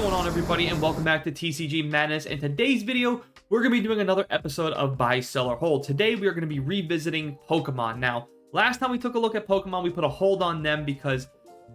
going on, everybody, and welcome back to TCG Madness. In today's video, we're going to be doing another episode of Buy, Sell, or Hold. Today, we are going to be revisiting Pokemon. Now, last time we took a look at Pokemon, we put a hold on them because,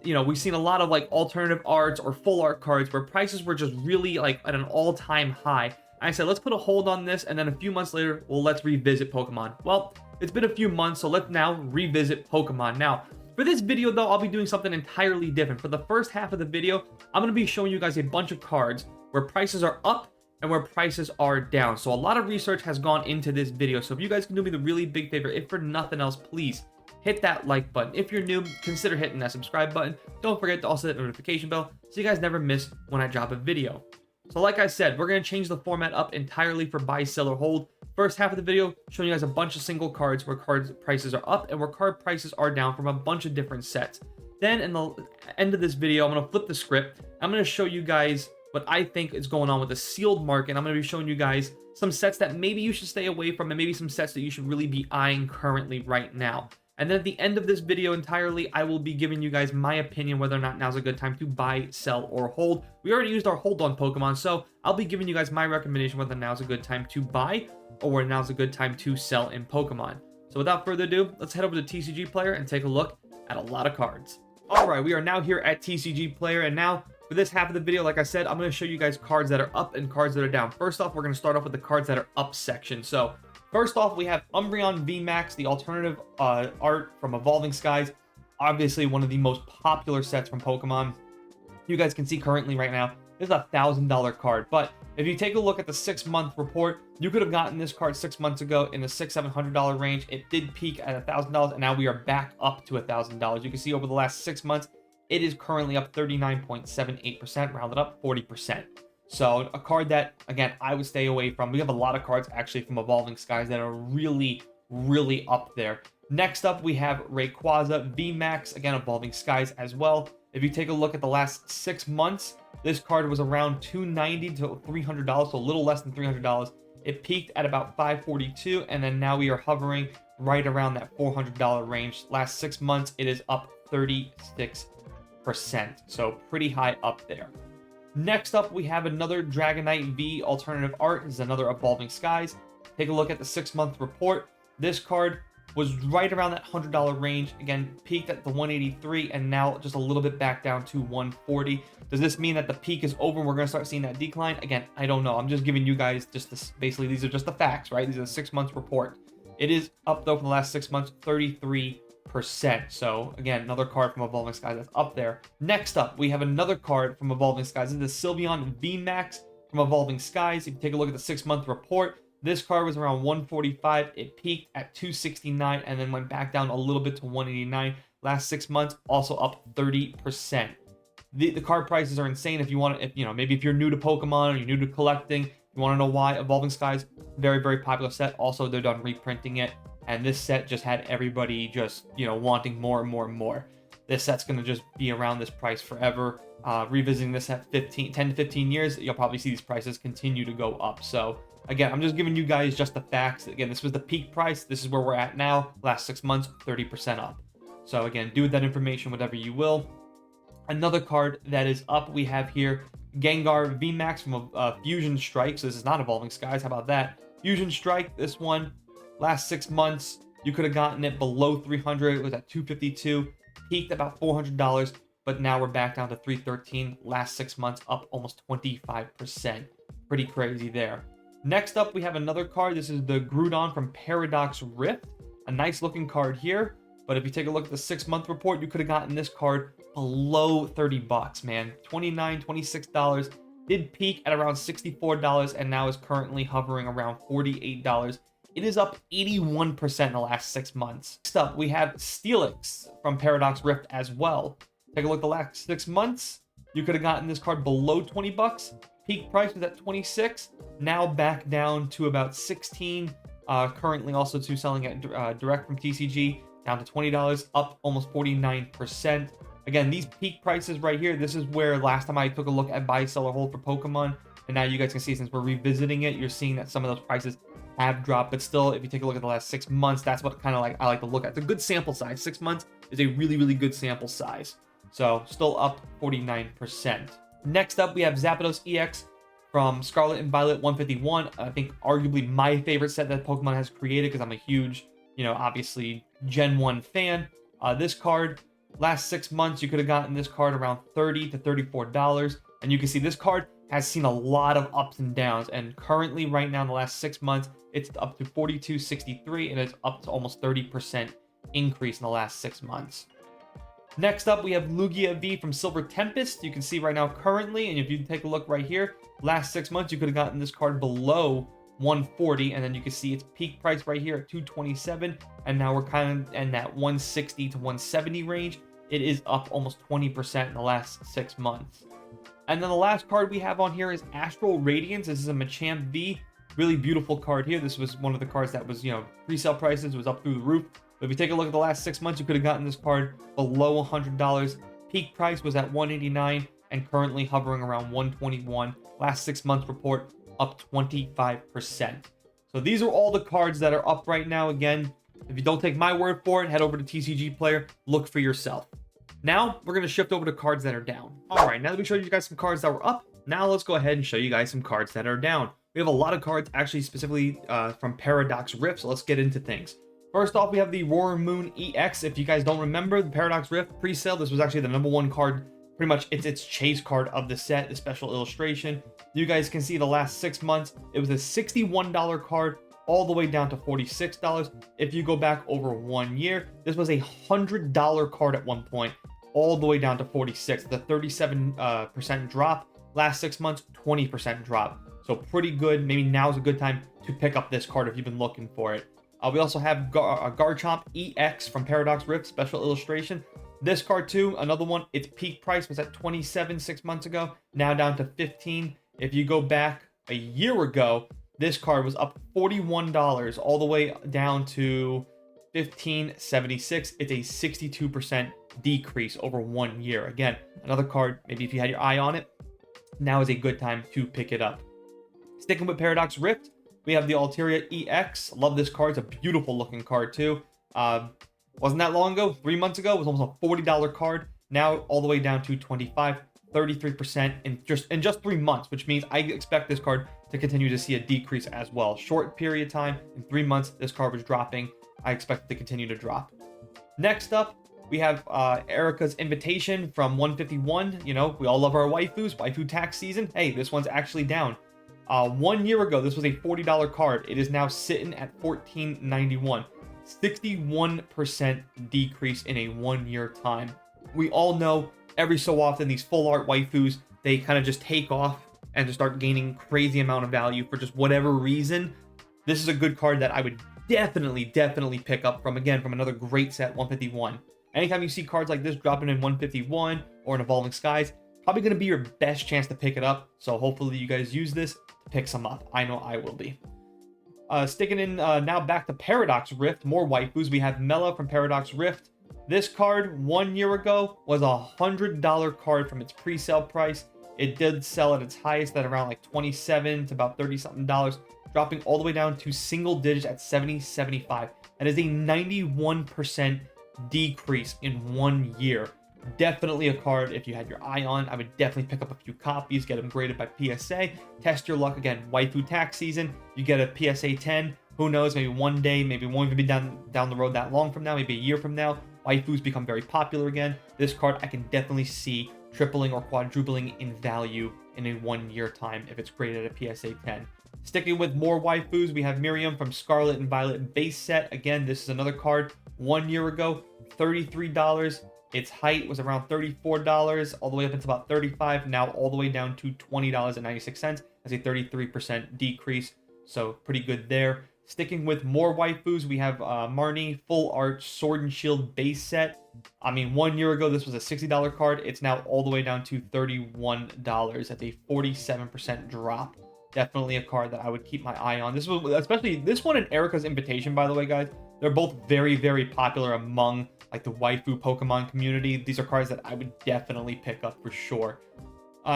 you know, we've seen a lot of like alternative arts or full art cards where prices were just really like at an all-time high. I said, let's put a hold on this, and then a few months later, well, let's revisit Pokemon. Well, it's been a few months, so let's now revisit Pokemon. Now, for this video, though, I'll be doing something entirely different. For the first half of the video, I'm going to be showing you guys a bunch of cards where prices are up and where prices are down. So a lot of research has gone into this video. So if you guys can do me the really big favor, if for nothing else, please hit that like button. If you're new, consider hitting that subscribe button. Don't forget to also hit the notification bell so you guys never miss when I drop a video. So like I said, we're going to change the format up entirely for buy, sell, or hold. First half of the video, showing you guys a bunch of single cards where card prices are up and where card prices are down from a bunch of different sets. Then in the end of this video, I'm going to flip the script. I'm going to show you guys what I think is going on with the sealed market. I'm going to be showing you guys some sets that maybe you should stay away from and maybe some sets that you should really be eyeing currently right now. And then at the end of this video entirely, I will be giving you guys my opinion whether or not now's a good time to buy, sell, or hold. We already used our hold on Pokemon, so I'll be giving you guys my recommendation whether now's a good time to buy or where now's a good time to sell in Pokemon. So without further ado, let's head over to TCG Player and take a look at a lot of cards. Alright, we are now here at TCG Player, and now for this half of the video, like I said, I'm going to show you guys cards that are up and cards that are down. First off, we're going to start off with the cards that are up section. So first off, we have Umbreon VMAX, the alternative art from Evolving Skies. Obviously, one of the most popular sets from Pokemon. You guys can see currently right now, this is a $1,000 card. But if you take a look at the 6-month report, you could have gotten this card 6 months ago in the $600-700 range. It did peak at $1,000, and now we are back up to $1,000. You can see over the last 6 months, it is currently up 39.78%, rounded up 40%. So a card that, again, I would stay away from. We have a lot of cards actually from Evolving Skies that are really, really up there. Next up, we have Rayquaza VMAX, again, Evolving Skies as well. If you take a look at the last 6 months, this card was around $290 to $300, so a little less than $300. It peaked at about $542, and then now we are hovering right around that $400 range. Last 6 months, it is up 36%, so pretty high up there. Next up, we have another Dragonite V alternative art. This is another Evolving Skies. Take a look at the 6-month report. This card was right around that $100 range. Again, peaked at the 183 and now just a little bit back down to 140. Does this mean that the peak is over and we're going to start seeing that decline? Again, I don't know. I'm just giving you guys just this. Basically, these are just the facts, right? These are the 6 months report. It is up though for the last 6 months, 33%. So again, another card from Evolving Skies that's up there. Next up, we have another card from Evolving Skies. This is the Sylveon VMAX from Evolving Skies. If you take a look at the 6-month report, this card was around 145. It peaked at 269 and then went back down a little bit to 189. Last 6 months, also up 30%. The card prices are insane. If you want to, maybe if you're new to Pokemon or you're new to collecting, you want to know why. Evolving Skies, very, very popular set. Also, they're done reprinting it. And this set just had everybody just, wanting more and more and more. This set's going to just be around this price forever. Revisiting this at 10 to 15 years, you'll probably see these prices continue to go up. So again, I'm just giving you guys just the facts. Again, this was the peak price. This is where we're at now. Last 6 months, 30% up. So again, do with that information whatever you will. Another card that is up, we have here Gengar VMAX from Fusion Strike. So this is not Evolving Skies. How about that? Fusion Strike, this one, last 6 months, you could have gotten it below 300. It was at 252, peaked about $400, but now we're back down to 313. Last 6 months, up almost 25%. Pretty crazy there. Next up, we have another card. This is the Groudon from Paradox Rift. A nice looking card here, but if you take a look at the 6-month report, you could have gotten this card below $30, man. $29, $26. Did peak at around $64 and now is currently hovering around $48. It is up 81% in the last 6 months. Next up, we have Steelix from Paradox Rift as well. Take a look at the last 6 months. You could have gotten this card below $20. Peak price was at 26. Now back down to about 16. Currently also to selling at direct from TCG down to $20, up almost 49%. Again, these peak prices right here, this is where last time I took a look at buy, sell, or hold for Pokemon. And now you guys can see, since we're revisiting it, you're seeing that some of those prices have dropped. But still, if you take a look at the last 6 months, that's what kind of like I like to look at. It's a good sample size. 6 months is a really, really good sample size. So still up 49%. Next up, we have Zapdos EX from Scarlet and Violet 151. I think arguably my favorite set that Pokemon has created because I'm a huge, obviously Gen 1 fan. This card, last 6 months, you could have gotten this card around $30 to $34. And you can see this card has seen a lot of ups and downs. And currently, right now, in the last 6 months, it's up to 42.63, and it's up to almost 30% increase in the last 6 months. Next up, we have Lugia V from Silver Tempest. You can see right now currently, and if you take a look right here, last 6 months, you could have gotten this card below 140, and then you can see its peak price right here at 227, and now we're kind of in that 160 to 170 range. It is up almost 20% in the last 6 months. And then the last card we have on here is Astral Radiance. This is a Machamp V. Really beautiful card here. This was one of the cards that was, pre-sale prices was up through the roof. But if you take a look at the last 6 months, you could have gotten this card below $100. Peak price was at $189 and currently hovering around $121. Last 6 months report up 25%. So these are all the cards that are up right now. Again, if you don't take my word for it, head over to TCG Player, look for yourself. Now we're going to shift over to cards that are down. All right, now that we showed you guys some cards that were up, now let's go ahead and show you guys some cards that are down. We have a lot of cards actually specifically from Paradox Rift, so let's get into things. First off, we have the Roaring Moon EX. If you guys don't remember, the Paradox Rift pre-sale, this was actually the #1 card. Pretty much, it's its chase card of the set, the special illustration. You guys can see the last 6 months, it was a $61 card all the way down to $46. If you go back over 1 year, this was a $100 card at one point, all the way down to $46. The 37% drop. Last 6 months, 20% drop. So pretty good. Maybe now's a good time to pick up this card if you've been looking for it. We also have Garchomp EX from Paradox Rift, special illustration. This card too, another one, its peak price was at 27 6 months ago, now down to 15. If you go back a year ago, this card was up $41 all the way down to $15.76. It's a 62% decrease over 1 year. Again, another card, maybe if you had your eye on it, now is a good time to pick it up. Sticking with Paradox Rift, we have the Altaria EX. Love this card. It's a beautiful looking card too. Wasn't that long ago, 3 months ago, it was almost a $40 card. Now all the way down to 25, 33% in just 3 months, which means I expect this card to continue to see a decrease as well. Short period of time, in 3 months, this card was dropping. I expect it to continue to drop. Next up, we have Erica's Invitation from 151. We all love our waifus, waifu tax season. Hey, this one's actually down. 1 year ago, this was a $40 card. It is now sitting at $14.91. 61% decrease in a 1 year time. We all know every so often these full art waifus, they kind of just take off and just start gaining crazy amount of value for just whatever reason. This is a good card that I would definitely pick up from another great set, 151. Anytime you see cards like this dropping in 151 or in Evolving Skies, probably going to be your best chance to pick it up. So hopefully you guys use this to pick some up. I know I will be. Sticking in now back to Paradox Rift, more waifus. We have Mela from Paradox Rift. This card 1 year ago was a $100 card from its pre-sale price. It did sell at its highest at around like 27 to about 30 something dollars, dropping all the way down to single digits at 75. That is a 91% decrease in 1 year. Definitely a card if you had your eye on. I would definitely pick up a few copies, get them graded by PSA, test your luck. Again, waifu tax season, you get a PSA 10. Who knows, maybe one day, maybe won't even be down the road that long from now, maybe a year from now, waifus become very popular again. This card I can definitely see tripling or quadrupling in value in a 1 year time if it's graded at a PSA 10. Sticking with more waifus, we have Miriam from Scarlet and Violet base set. Again, this is another card 1 year ago, $33. Its height was around $34, all the way up into about $35, now all the way down to $20.96. That's a 33% decrease, so pretty good there. Sticking with more waifus, we have Marnie Full Art Sword and Shield base set. 1 year ago, this was a $60 card. It's now all the way down to $31. That's a 47% drop. Definitely a card that I would keep my eye on. This was, especially this one and Erica's Invitation, by the way, guys. They're both very, very popular among like the waifu Pokemon community. These are cards that I would definitely pick up for sure.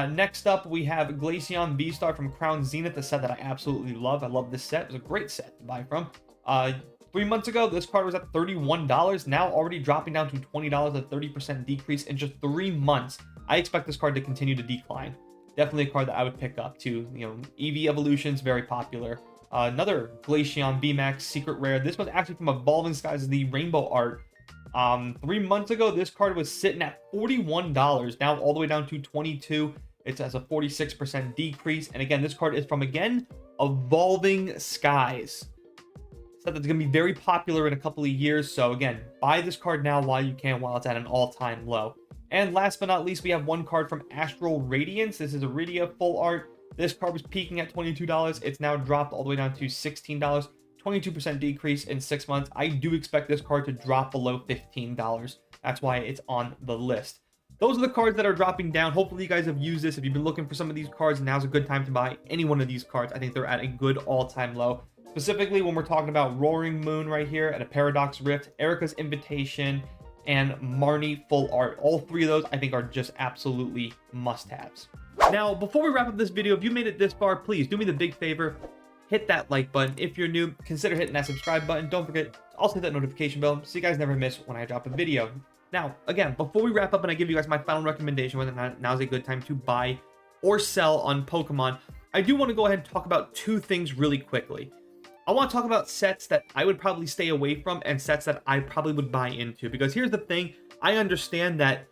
Next up, we have Glaceon V-Star from Crown Zenith, a set that I absolutely love. I love this set. It was a great set to buy from. 3 months ago, this card was at $31. Now already dropping down to $20, a 30% decrease in just 3 months. I expect this card to continue to decline. Definitely a card that I would pick up too. You know, EV Evolution's very popular. Another Glaceon VMAX Secret Rare. This was actually from Evolving Skies, the Rainbow Art. 3 months ago, this card was sitting at $41, now all the way down to $22. It has a 46% decrease. And again, this card is from, again, Evolving Skies. So that's going to be very popular in a couple of years. So again, buy this card now while you can, while it's at an all-time low. And last but not least, we have one card from Astral Radiance. This is Iridia Full Art. This card was peaking at $22. It's now dropped all the way down to $16. 22% decrease in 6 months. I do expect this card to drop below $15. That's why it's on the list. Those are the cards that are dropping down. Hopefully you guys have used this. If you've been looking for some of these cards, now's a good time to buy any one of these cards. I think they're at a good all-time low. Specifically when we're talking about Roaring Moon right here at a Paradox Rift, Erica's Invitation, and Marnie Full Art. All three of those I think are just absolutely must-haves. Now, before we wrap up this video, if you made it this far, please do me the big favor. Hit that like button. If you're new, consider hitting that subscribe button. Don't forget to also hit that notification bell so you guys never miss when I drop a video. Now, again, before we wrap up and I give you guys my final recommendation, whether or not now's a good time to buy or sell on Pokemon, I do want to go ahead and talk about two things really quickly. I want to talk about sets that I would probably stay away from and sets that I probably would buy into. Because here's the thing, I understand that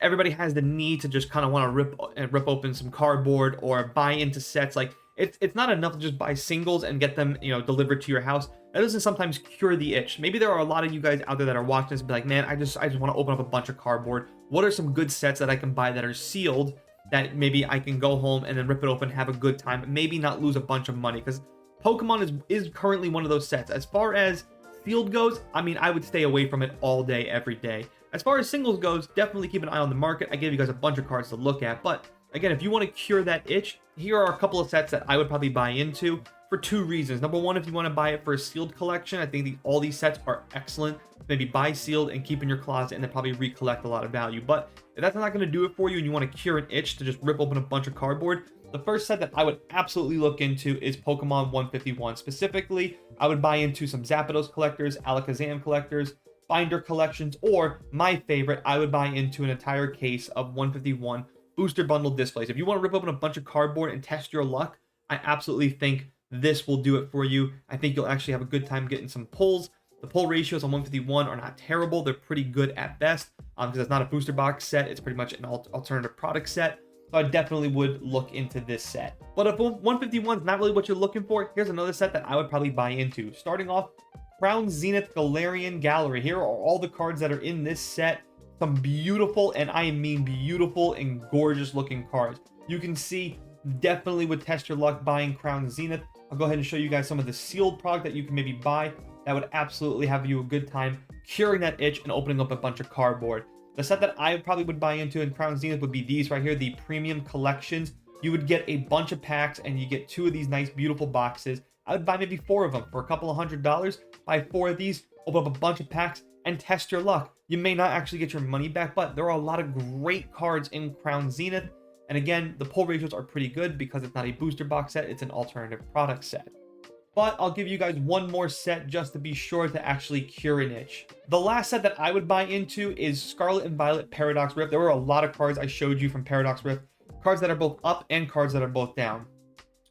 everybody has the need to just kind of want to rip open some cardboard or buy into sets. Like, it's not enough to just buy singles and get them, you know, delivered to your house. That doesn't sometimes cure the itch. Maybe there are a lot of you guys out there that are watching this and be like, man, I just want to open up a bunch of cardboard. What are some good sets that I can buy that are sealed that maybe I can go home and then rip it open, have a good time, maybe not lose a bunch of money? Because Pokemon is currently one of those sets. As far as sealed goes, I mean, I would stay away from it all day, every day. As far as singles goes, definitely keep an eye on the market. I gave you guys a bunch of cards to look at, but again, if you want to cure that itch, here are a couple of sets that I would probably buy into for two reasons. Number one, if you want to buy it for a sealed collection, I think all these sets are excellent. Maybe buy sealed and keep in your closet and then probably recollect a lot of value. But if that's not going to do it for you and you want to cure an itch to just rip open a bunch of cardboard, the first set that I would absolutely look into is Pokemon 151. Specifically, I would buy into some Zapdos collectors, Alakazam collectors, binder collections, or my favorite, I would buy into an entire case of 151 booster bundle displays. If you want to rip open a bunch of cardboard and test your luck, I absolutely think this will do it for you. I think you'll actually have a good time getting some pulls. The pull ratios on 151 are not terrible. They're pretty good at best because it's not a booster box set. It's pretty much an alternative product set. So I definitely would look into this set. But if 151 is not really what you're looking for, here's another set that I would probably buy into. Starting off, Crown Zenith Galarian Gallery. Here are all the cards that are in this set. Some beautiful, and I mean beautiful and gorgeous looking cards. You can see, definitely would test your luck buying Crown Zenith. I'll go ahead and show you guys some of the sealed product that you can maybe buy that would absolutely have you a good time curing that itch and opening up a bunch of cardboard. The set that I probably would buy into in Crown Zenith would be these right here, the premium collections. You would get a bunch of packs and you get 2 of these nice beautiful boxes. I would buy maybe 4 of them for a couple of $100. Buy 4 of these, open up a bunch of packs, and test your luck. You may not actually get your money back, but there are a lot of great cards in Crown Zenith. And again, the pull ratios are pretty good because it's not a booster box set, it's an alternative product set. But I'll give you guys one more set just to be sure to actually cure an itch. The last set that I would buy into is Scarlet and Violet Paradox Rift. There were a lot of cards I showed you from Paradox Rift. Cards that are both up and cards that are both down.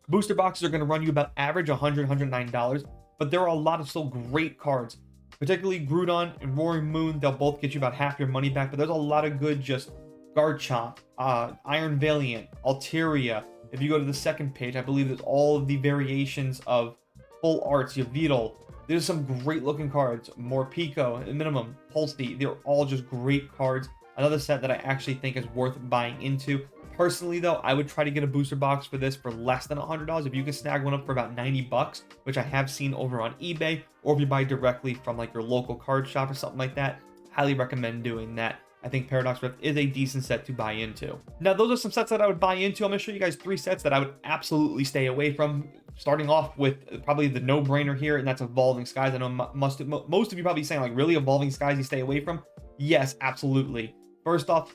Booster boxes are going to run you about average $100, $109. But there are a lot of still great cards. Particularly Groudon and Roaring Moon. They'll both get you about half your money back. But there's a lot of good just Garchomp, Iron Valiant, Altaria. If you go to the second page, I believe there's all of the variations of full arts, Yveltal. There's some great looking cards. Morpeko, Minimum, Pulsey. They're all just great cards. Another set that I actually think is worth buying into. Personally though, I would try to get a booster box for this for less than $100. If you can snag one up for about 90 bucks, which I have seen over on eBay, or if you buy directly from like your local card shop or something like that, highly recommend doing that. I think Paradox Rift is a decent set to buy into. Now, those are some sets that I would buy into. I'm going to show you guys 3 sets that I would absolutely stay away from. Starting off with probably the no-brainer here, and that's Evolving Skies. I know most of you probably saying, like, really, Evolving Skies you stay away from? Yes, absolutely. First off,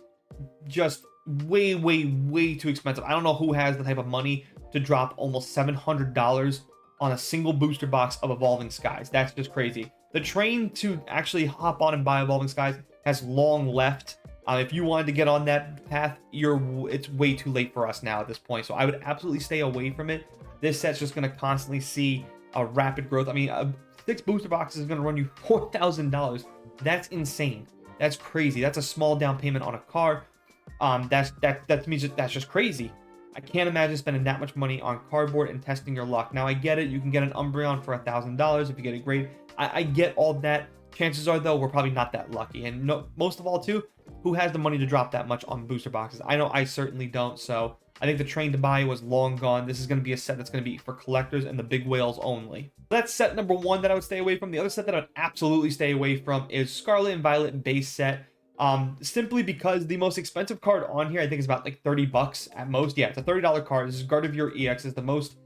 just way, way, way too expensive. I don't know who has the type of money to drop almost $700 on a single booster box of Evolving Skies. That's just crazy. The train to actually hop on and buy Evolving Skies has long left. If you wanted to get on that path, it's way too late for us now at this point. So I would absolutely stay away from it. This set's just going to constantly see a rapid growth. I mean, 6 booster boxes is going to run you $4,000. That's insane. That's crazy. That's a small down payment on a car. That means that's just crazy. I can't imagine spending that much money on cardboard and testing your luck. Now I get it. You can get an Umbreon for $1,000 if you get a grade. I get all that. Chances are though, we're probably not that lucky. And no, most of all too, who has the money to drop that much on booster boxes? I know I certainly don't. So I think the train to buy was long gone. This is going to be a set that's going to be for collectors and the big whales only. That's set number 1 that I would stay away from. The other set that I would absolutely stay away from is Scarlet and Violet base set. Simply because the most expensive card on here, I think is about like 30 bucks at most. Yeah, it's a $30 card. This is Gardevoir EX. Is the most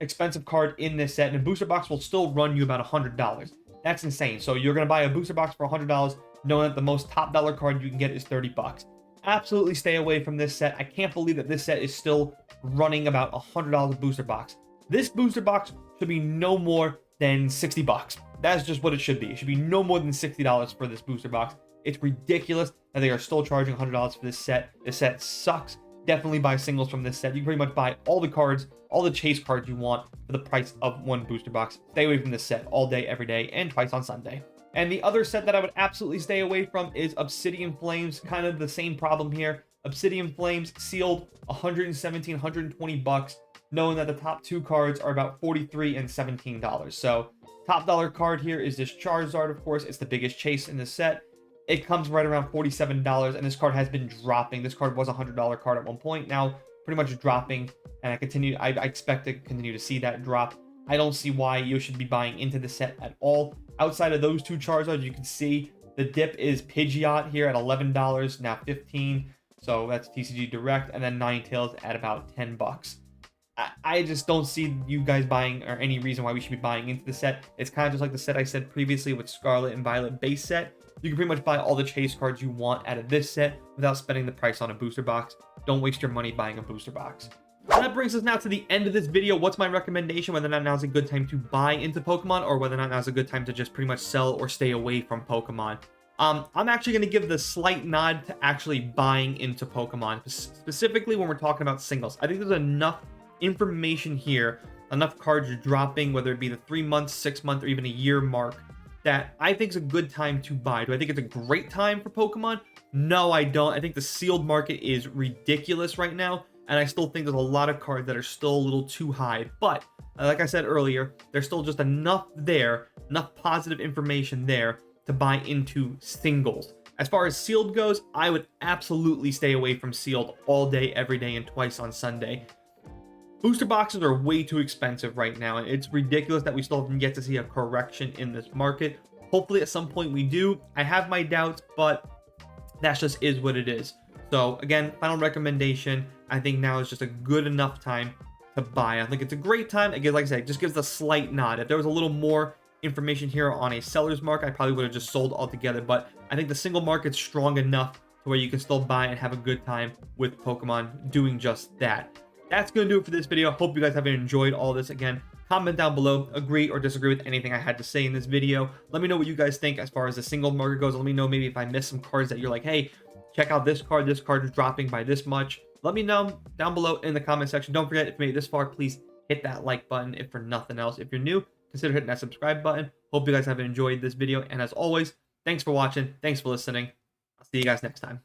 expensive card in this set, and a booster box will still run you about $100. That's insane. So you're going to buy a booster box for $100, knowing that the most top dollar card you can get is 30 bucks. Absolutely stay away from this set. I can't believe that this set is still running about $100 booster box. This booster box should be no more than 60 bucks. That's just what it should be. It should be no more than $60 for this booster box. It's ridiculous that they are still charging $100 for this set. This set sucks. Definitely buy singles from this set. You can pretty much buy all the cards, all the chase cards you want for the price of 1 booster box. Stay away from this set all day, every day, and twice on Sunday. And the other set that I would absolutely stay away from is Obsidian Flames. Kind of the same problem here. Obsidian Flames sealed, 117, 120 bucks, knowing that the top 2 cards are about $43 and $17. So top dollar card here is this Charizard, of course. It's the biggest chase in the set. It comes right around $47, and this card has been dropping. This card was a $100 card at one point, now pretty much dropping, and I expect to continue to see that drop. I don't see why you should be buying into the set at all. Outside of those 2 Charizards, you can see the dip is Pidgeot here at $11, now $15. So that's TCG Direct, and then Ninetales at about 10 bucks. I just don't see you guys buying, or any reason why we should be buying into the set. It's kind of just like the set I said previously with Scarlet and Violet base set. You can pretty much buy all the chase cards you want out of this set without spending the price on a booster box. Don't waste your money buying a booster box. And that brings us now to the end of this video. What's my recommendation, whether or not now's a good time to buy into Pokemon, or whether or not now's a good time to just pretty much sell or stay away from Pokemon? I'm actually going to give the slight nod to actually buying into Pokemon, specifically when we're talking about singles. I think there's enough information here, enough cards dropping, whether it be the 3-month, 6-month, or even a year mark, that I think is a good time to buy. Do I think it's a great time for Pokemon? No, I don't. I think the sealed market is ridiculous right now, and I still think there's a lot of cards that are still a little too high. But like I said earlier, there's still just enough there, enough positive information there to buy into singles. As far as sealed goes, I would absolutely stay away from sealed all day, every day, and twice on Sunday. Booster boxes are way too expensive right now, and it's ridiculous that we still haven't yet to see a correction in this market. Hopefully at some point we do. I have my doubts, but that just is what it is. So again, final recommendation, I think now is just a good enough time to buy. I think it's a great time. Again, like I said, it just gives a slight nod. If there was a little more information here on a seller's mark, I probably would have just sold altogether, but I think the single market's strong enough to where you can still buy and have a good time with Pokemon doing just that. That's going to do it for this video. Hope you guys have enjoyed all this. Again, comment down below, agree or disagree with anything I had to say in this video. Let me know what you guys think as far as the single market goes. Let me know maybe if I missed some cards that you're like, hey, check out this card is dropping by this much. Let me know down below in the comment section. Don't forget, if you made it this far, please hit that like button if for nothing else. If you're new, consider hitting that subscribe button. Hope you guys have enjoyed this video, and as always, thanks for watching, thanks for listening. I'll see you guys next time.